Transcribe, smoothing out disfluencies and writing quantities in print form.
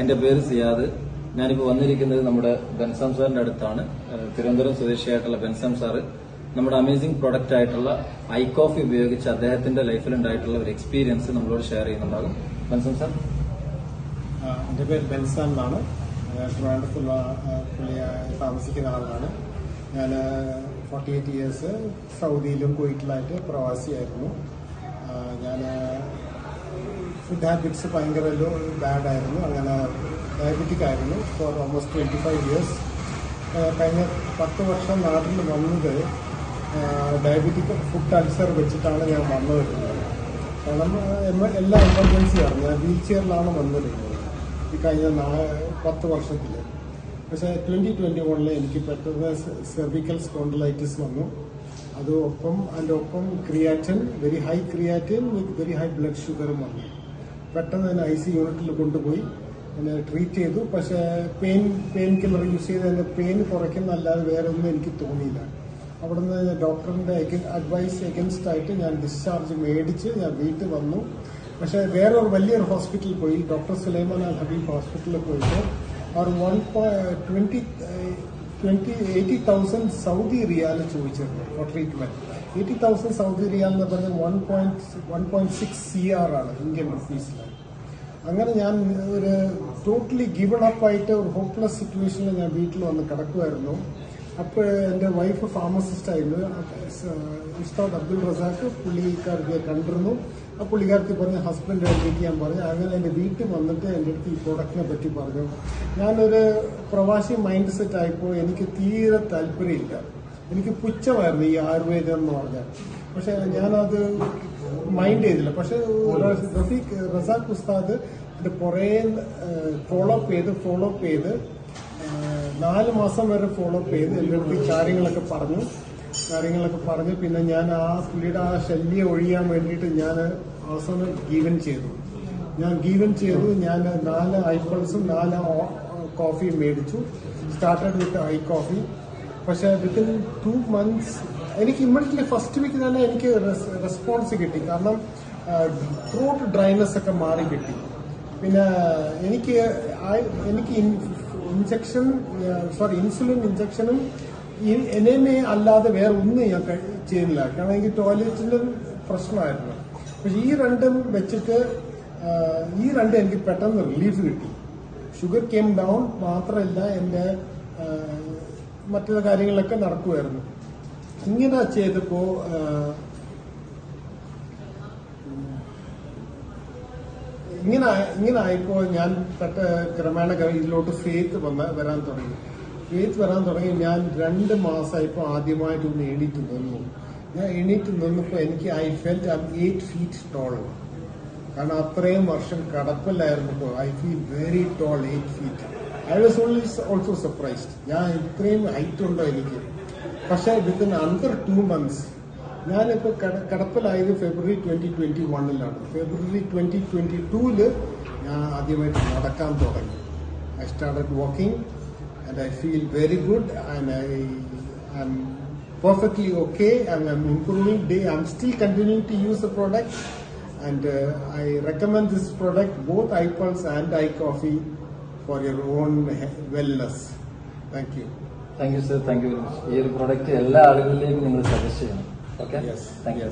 എന്റെ പേര് സിയാദ്. ഞാനിപ്പോൾ വന്നിരിക്കുന്നത് നമ്മുടെ ബെൻസാം സാറിന്റെ അടുത്താണ്. തിരുവനന്തപുരം സ്വദേശിയായിട്ടുള്ള ബെൻസാം സാറ് നമ്മുടെ അമേസിംഗ് പ്രൊഡക്റ്റ് ആയിട്ടുള്ള ഐ കോഫി ഉപയോഗിച്ച് അദ്ദേഹത്തിന്റെ ലൈഫിൽ ഉണ്ടായിട്ടുള്ള ഒരു എക്സ്പീരിയൻസ് നമ്മളോട് ഷെയർ ചെയ്യുന്നുണ്ടാകും. ബെൻസാം സാർ. എന്റെ പേര് ബെൻസാം എന്നാണ്. ട്രിവാൻഡ്രത്തുള്ള താമസിക്കുന്ന ആളാണ്. ഞാൻ 48 ഇയേഴ്സ് സൗദിയിലും കുവൈറ്റിലായിട്ട് പ്രവാസിയായിരുന്നു. ഞാൻ ഫുഡ് ഹാബിറ്റ്സ് ഭയങ്കര ബാഡായിരുന്നു. അങ്ങനെ ഡയബറ്റിക് ആയിരുന്നു ഫോർ ഓൾമോസ്റ്റ് 25 ഇയേഴ്സ്. കഴിഞ്ഞ 10 വർഷം നാട്ടിൽ വന്നത് ഡയബറ്റിക് ഫുഡ് അൾസർ വെച്ചിട്ടാണ് ഞാൻ വന്നുവരുന്നത്. കാരണം എല്ലാം എമർജൻസി ആയിരുന്നു. ഞാൻ വീൽ ചെയറിലാണ് വന്നിരുന്നത് ഈ കഴിഞ്ഞ 10 വർഷത്തിൽ. പക്ഷേ 2021 എനിക്ക് പെട്ടെന്ന് സെർവിക്കൽ സ്പോണ്ടിലൈറ്റിസ് വന്നു. അതിൻ്റെ ഒപ്പം creatine, very high creatine with very high blood ഷുഗറും വന്നു. പെട്ടെന്ന് തന്നെ IC യൂണിറ്റിൽ കൊണ്ടുപോയി എന്നെ ട്രീറ്റ് ചെയ്തു. പക്ഷേ പെയിൻ കില്ലർ യൂസ് ചെയ്ത് എൻ്റെ പെയിൻ കുറയ്ക്കുന്നല്ലാതെ വേറെ ഒന്നും എനിക്ക് തോന്നിയില്ല. അവിടുന്ന് ഡോക്ടറിന്റെ അഡ്വൈസ് എഗൻസ്റ്റ് ആയിട്ട് ഞാൻ ഡിസ്ചാർജ് മേടിച്ച് ഞാൻ വീട്ടിൽ വന്നു. പക്ഷേ വേറൊരു വലിയൊരു ഹോസ്പിറ്റലിൽ പോയി, ഡോക്ടർ സുലൈമാൻ അൽ ഹബീബ് ഹോസ്പിറ്റലിൽ പോയിട്ട് അവർ 80,000 സൗദി റിയാൽ ചോദിച്ചിരുന്നു ഫോർ ട്രീറ്റ്മെന്റ്. 80,000 സൗദി റിയാൽ എന്ന് പറഞ്ഞാൽ 1.6 CR ആണ് ഇന്ത്യൻ റുപ്പീസിൽ. അങ്ങനെ ഞാൻ ഒരു ടോട്ടലി ഗിവൺ അപ്പ് ആയിട്ട് ഒരു ഹോപ്പ്ലെസ് സിറ്റുവേഷനിൽ ഞാൻ വീട്ടിൽ വന്ന് കിടക്കുമായിരുന്നു. അപ്പോൾ എൻ്റെ വൈഫ് ഫാർമസിസ്റ്റ് ആയിരുന്നു, ഉസ്താദ് അബ്ദുൾ റസാഖ്. പുള്ളിക്കാർക്ക് കണ്ടിരുന്നു. ആ പുള്ളിക്കാർക്ക് പറഞ്ഞ് ഹസ്ബൻഡ് മീറ്റ് ചെയ്യാൻ പറഞ്ഞു. അങ്ങനെ എൻ്റെ വീട്ടിൽ വന്നിട്ട് എൻ്റെ അടുത്ത് ഈ പ്രോഡക്റ്റിനെ പറ്റി പറഞ്ഞു. ഞാനൊരു പ്രവാസി മൈൻഡ് സെറ്റ് ആയപ്പോൾ എനിക്ക് തീരെ താല്പര്യമില്ല. എനിക്ക് പുച്ഛമായിരുന്നു ഈ ആയുർവേദം എന്ന് പറഞ്ഞാൽ. പക്ഷെ ഞാനത് മൈൻഡ് ചെയ്തില്ല. പക്ഷെ റസാഖ് ഉസ്താദ് ഇത് കുറേ ഫോളോ അപ്പ് ചെയ്ത് 4 മാസം വരെ ഫോളോ അപ്പ് ചെയ്ത് എൻ്റെ അടുത്ത് കാര്യങ്ങളൊക്കെ പറഞ്ഞു. പിന്നെ ഞാൻ ആ പുള്ളിയുടെ ആ ശല്യം ഒഴിയാൻ വേണ്ടിയിട്ട് ഞാൻ അവസാനം ഗീവൻ ചെയ്തു. ഞാൻ 4 ഐപ്പിൾസും 4 കോഫിയും മേടിച്ചു. Started with I coffee. പക്ഷെ വിത്തിൻ 2 months എനിക്ക് ഇമ്മീഡിയറ്റ്ലി ഫസ്റ്റ് വീക്ക് തന്നെ എനിക്ക് റെസ്പോൺസ് കിട്ടി. കാരണം ത്രോട്ട് ഡ്രൈനെസ് ഒക്കെ മാറി കിട്ടി. പിന്നെ എനിക്ക് ഇൻസുലിൻ ഇഞ്ചക്ഷനും എനേമേ അല്ലാതെ വേറെ ഒന്നും ഞാൻ ചെയ്യുന്നില്ല. കാരണം എനിക്ക് ടോയ്ലറ്റിന്റെ പ്രശ്നമായിരുന്നു. പക്ഷെ ഈ രണ്ടും വെച്ചിട്ട് എനിക്ക് പെട്ടെന്ന് റിലീഫ് കിട്ടി. Sugar came down. മാത്രമല്ല എൻ്റെ മറ്റുള്ള കാര്യങ്ങളൊക്കെ നടക്കുമായിരുന്നു. ഇങ്ങനെ ചെയ്തപ്പോ ഇങ്ങനെ ആയപ്പോ ഞാൻ ക്രമേണ ഇതിലോട്ട് ഫെയ്ത്ത് വരാൻ തുടങ്ങി. ഞാൻ 2 മാസമായപ്പോ ആദ്യമായിട്ടൊന്ന് എണീറ്റ് നിന്നു. ഞാൻ എണീറ്റ് നിന്നപ്പോ എനിക്ക് I felt I 8 feet tall. കാരണം അത്രയും വർഷം കടപ്പിലായിരുന്നപ്പോ I feel very tall, 8 feet. I was also surprised. ഞാൻ ഇത്രയും ഹൈറ്റ് ഉണ്ടോ എനിക്ക്. പക്ഷെ വിത്തിൻ അണ്ടർ 2 months ഞാനിപ്പോ കടപ്പിലായത് ഫെബ്രുവരി 2021 ഫെബ്രുവരി 2022 ഞാൻ ആദ്യമായിട്ട് നടക്കാൻ തുടങ്ങി. I started walking and I feel very good and I'm perfectly okay and I'm improving day. I'm still continuing to use the product and I recommend this product, both iPulse and iCoffee, for your own wellness. Thank you. Thank you sir. Thank you very much. ഈ ഒരു product എല്ലാ ആളുകളിലേക്കും നിങ്ങൾ suggest ചെയ്യണം. Okay, Yes. Thank you.